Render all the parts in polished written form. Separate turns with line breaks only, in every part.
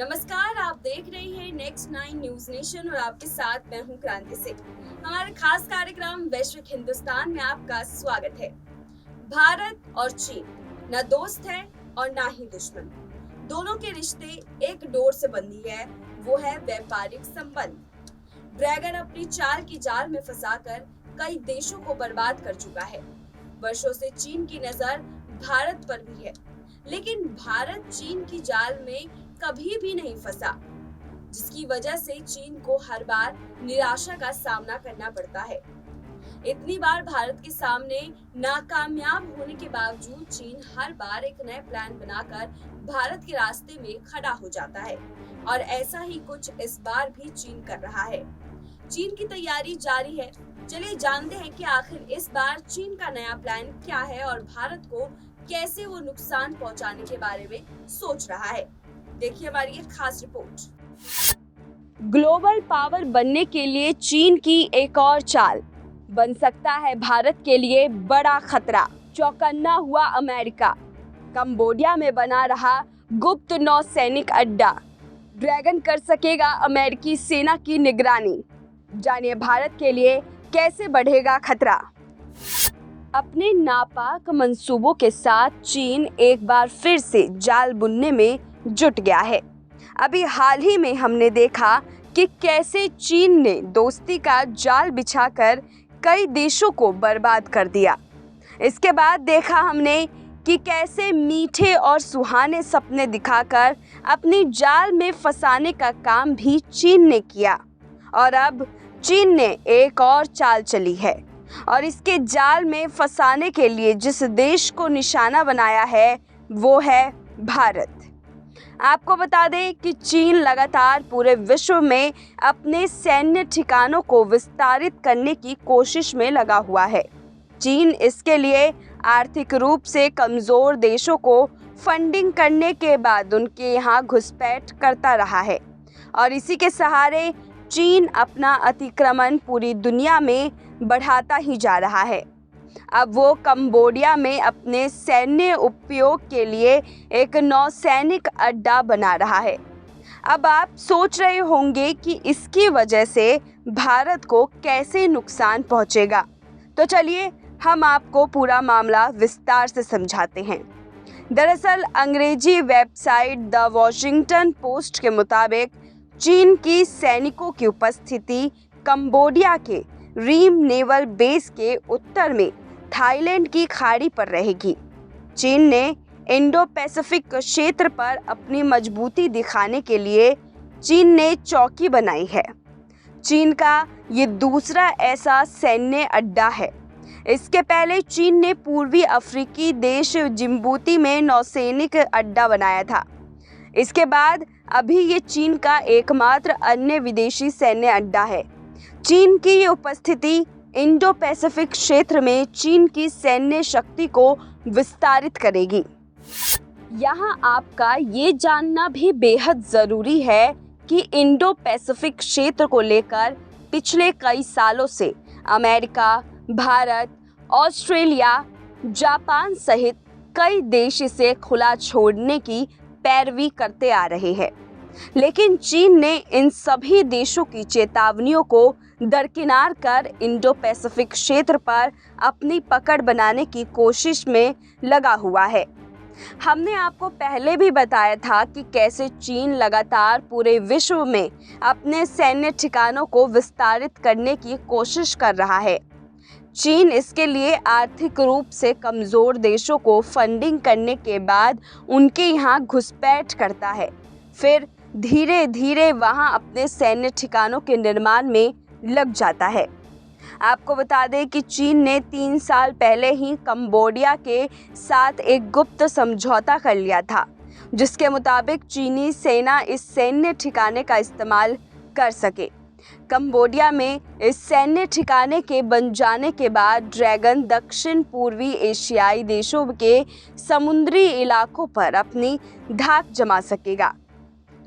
नमस्कार, आप देख रहे हैं नेक्स्ट 9 न्यूज नेशन और आपके साथ मैं हूं क्रांति सिंह। हमारे खास कार्यक्रम वैश्विक हिंदुस्तान में आपका स्वागत है। भारत और चीन न दोस्त है और ना ही दुश्मन, दोनों के रिश्ते एक डोर से बंधी है, वो है व्यापारिक संबंध। ड्रैगन अपनी चाल की जाल में फंसाकर कई देशों को बर्बाद कर चुका है। वर्षों से चीन की नजर भारत पर भी है, लेकिन भारत चीन की जाल में कभी भी नहीं फंसा, जिसकी वजह से चीन को हर बार निराशा का सामना करना पड़ता है। इतनी बार भारत के सामने नाकामयाब होने के बावजूद चीन हर बार एक नए प्लान बनाकर भारत के रास्ते में खड़ा हो जाता है और ऐसा ही कुछ इस बार भी चीन कर रहा है। चीन की तैयारी जारी है। चलिए जानते हैं कि आखिर इस बार चीन का नया प्लान क्या है और भारत को कैसे वो नुकसान पहुंचाने के बारे में सोच रहा है। देखिए हमारी ये खास रिपोर्ट। ग्लोबल पावर बनने के लिए चीन की एक और चाल, बन सकता है भारत के लिए बड़ा खतरा। चौकन्ना हुआ अमेरिका, कंबोडिया में बना रहा गुप्त नौसैनिक अड्डा। ड्रैगन कर सकेगा अमेरिकी सेना की निगरानी। जानिए भारत के लिए कैसे बढ़ेगा खतरा। अपने नापाक मंसूबों के साथ चीन एक बार फिर से जाल बुनने में जुट गया है। अभी हाल ही में हमने देखा कि कैसे चीन ने दोस्ती का जाल बिछाकर कई देशों को बर्बाद कर दिया। इसके बाद देखा हमने कि कैसे मीठे और सुहाने सपने दिखाकर अपनी जाल में फंसाने का काम भी चीन ने किया। और अब चीन ने एक और चाल चली है और इसके जाल में फंसाने के लिए जिस देश को निशाना बनाया है वो है भारत। आपको बता दें कि चीन लगातार पूरे विश्व में अपने सैन्य ठिकानों को विस्तारित करने की कोशिश में लगा हुआ है। चीन इसके लिए आर्थिक रूप से कमज़ोर देशों को फंडिंग करने के बाद उनके यहाँ घुसपैठ करता रहा है और इसी के सहारे चीन अपना अतिक्रमण पूरी दुनिया में बढ़ाता ही जा रहा है। अब वो कंबोडिया में अपने सैन्य उपयोग के लिए एक नौसैनिक अड्डा बना रहा है। अब आप सोच रहे होंगे कि इसकी वजह से भारत को कैसे नुकसान पहुंचेगा, तो चलिए हम आपको पूरा मामला विस्तार से समझाते हैं। दरअसल अंग्रेजी वेबसाइट द वॉशिंगटन पोस्ट के मुताबिक चीन की सैनिकों की उपस्थिति कंबोडिया के रीम नेवल बेस के उत्तर में थाईलैंड की खाड़ी पर रहेगी। चीन ने इंडो पैसिफिक क्षेत्र पर अपनी मजबूती दिखाने के लिए चीन ने चौकी बनाई है। चीन का ये दूसरा ऐसा सैन्य अड्डा है। इसके पहले चीन ने पूर्वी अफ्रीकी देश जिम्बूती में नौसैनिक अड्डा बनाया था। इसके बाद अभी ये चीन का एकमात्र अन्य विदेशी सैन्य अड्डा है। चीन की ये उपस्थिति इंडो पैसिफिक क्षेत्र में चीन की सैन्य शक्ति को विस्तारित करेगी। यहाँ आपका ये जानना भी बेहद ज़रूरी है कि इंडो पैसिफिक क्षेत्र को लेकर पिछले कई सालों से अमेरिका, भारत, ऑस्ट्रेलिया, जापान सहित कई देश इसे खुला छोड़ने की पैरवी करते आ रहे हैं, लेकिन चीन ने इन सभी देशों की चेतावनियों को दरकिनार कर इंडो पैसिफिक क्षेत्र पर अपनी पकड़ बनाने की कोशिश में लगा हुआ है। हमने आपको पहले भी बताया था कि कैसे चीन लगातार पूरे विश्व में अपने सैन्य ठिकानों को विस्तारित करने की कोशिश कर रहा है। चीन इसके लिए आर्थिक रूप से कमज़ोर देशों को फंडिंग करने के बाद उनके यहाँ घुसपैठ करता है, फिर धीरे धीरे वहाँ अपने सैन्य ठिकानों के निर्माण में लग जाता है। आपको बता दें कि चीन ने 3 साल पहले ही कंबोडिया के साथ एक गुप्त समझौता कर लिया था, जिसके मुताबिक चीनी सेना इस सैन्य ठिकाने का इस्तेमाल कर सके। कंबोडिया में इस सैन्य ठिकाने के बन जाने के बाद ड्रैगन दक्षिण पूर्वी एशियाई देशों के समुद्री इलाकों पर अपनी धाक जमा सकेगा।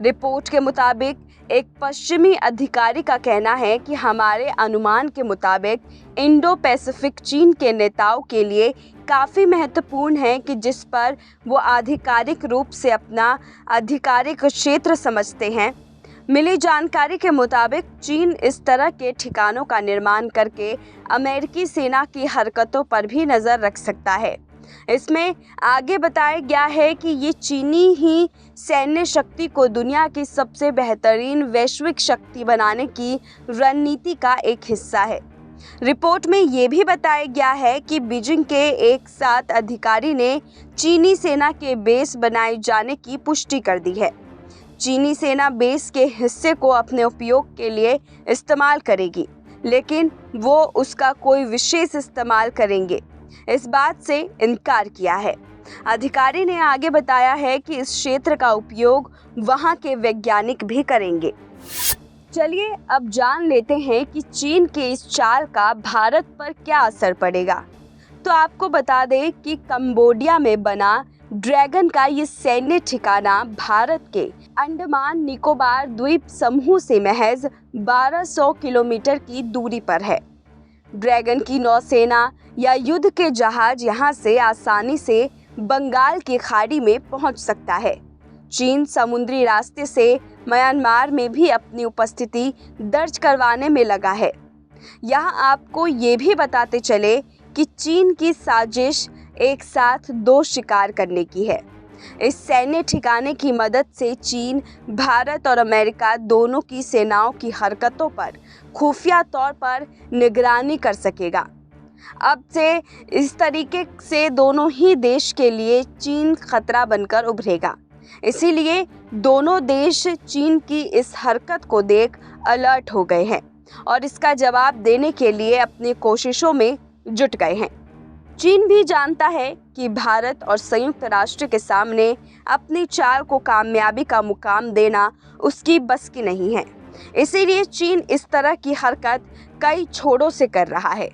रिपोर्ट के मुताबिक एक पश्चिमी अधिकारी का कहना है कि हमारे अनुमान के मुताबिक इंडो पैसिफिक चीन के नेताओं के लिए काफ़ी महत्वपूर्ण है कि जिस पर वो आधिकारिक रूप से अपना आधिकारिक क्षेत्र समझते हैं। मिली जानकारी के मुताबिक चीन इस तरह के ठिकानों का निर्माण करके अमेरिकी सेना की हरकतों पर भी नज़र रख सकता है। इसमें आगे बताया गया है कि ये चीनी ही सैन्य शक्ति को दुनिया की सबसे बेहतरीन वैश्विक शक्ति बनाने की रणनीति का एक हिस्सा है। रिपोर्ट में ये भी बताया गया है कि बीजिंग के एक साथ अधिकारी ने चीनी सेना के बेस बनाए जाने की पुष्टि कर दी है। चीनी सेना बेस के हिस्से को अपने उपयोग के लिए इस्तेमाल करेगी, लेकिन वो उसका कोई विशेष इस्तेमाल करेंगे इस बात से इनकार किया है। अधिकारी ने आगे बताया है कि इस क्षेत्र का उपयोग वहां के वैज्ञानिक भी करेंगे। चलिए अब जान लेते हैं कि चीन के इस चाल का भारत पर क्या असर पड़ेगा। तो आपको बता दें कि कंबोडिया में बना ड्रैगन का ये सैन्य ठिकाना भारत के अंडमान निकोबार द्वीप समूह से महज 1200 किलोमीटर की दूरी पर है। ड्रैगन की नौसेना या युद्ध के जहाज यहाँ से आसानी से बंगाल की खाड़ी में पहुँच सकता है। चीन समुद्री रास्ते से म्यांमार में भी अपनी उपस्थिति दर्ज करवाने में लगा है। यहाँ आपको ये भी बताते चले कि चीन की साजिश एक साथ 2 शिकार करने की है। इस सैन्य ठिकाने की मदद से चीन भारत और अमेरिका दोनों की सेनाओं की हरकतों पर खुफिया तौर पर निगरानी कर सकेगा। अब से इस तरीके से दोनों ही देश के लिए चीन खतरा बनकर उभरेगा। इसीलिए दोनों देश चीन की इस हरकत को देख अलर्ट हो गए हैं और इसका जवाब देने के लिए अपनी कोशिशों में जुट गए हैं। चीन भी जानता है कि भारत और संयुक्त राष्ट्र के सामने अपनी चाल को कामयाबी का मुकाम देना उसकी बस की नहीं है। इसीलिए चीन इस तरह की हरकत कई छोरों से कर रहा है।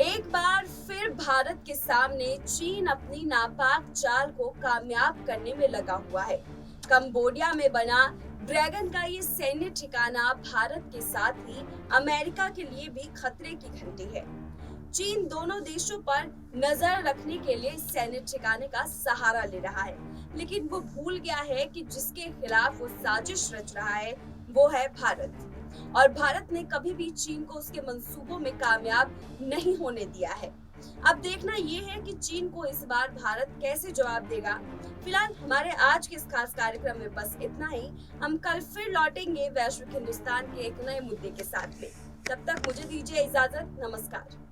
एक बार फिर भारत के सामने चीन अपनी नापाक चाल को कामयाब करने में लगा हुआ है। कंबोडिया में बना ड्रैगन का ये सैन्य ठिकाना भारत के साथ ही अमेरिका के लिए भी खतरे की घंटी है। चीन दोनों देशों पर नजर रखने के लिए सैन्य ठिकाने का सहारा ले रहा है, लेकिन वो भूल गया है कि जिसके खिलाफ वो साजिश रच रहा है वो है भारत। और भारत ने कभी भी चीन को उसके मंसूबों में कामयाब नहीं होने दिया है। अब देखना ये है कि चीन को इस बार भारत कैसे जवाब देगा। फिलहाल हमारे आज के इस खास कार्यक्रम में बस इतना ही। हम कल फिर लौटेंगे वैश्विक हिंदुस्तान के एक नए मुद्दे के साथ में। तब तक मुझे दीजिए इजाजत। नमस्कार।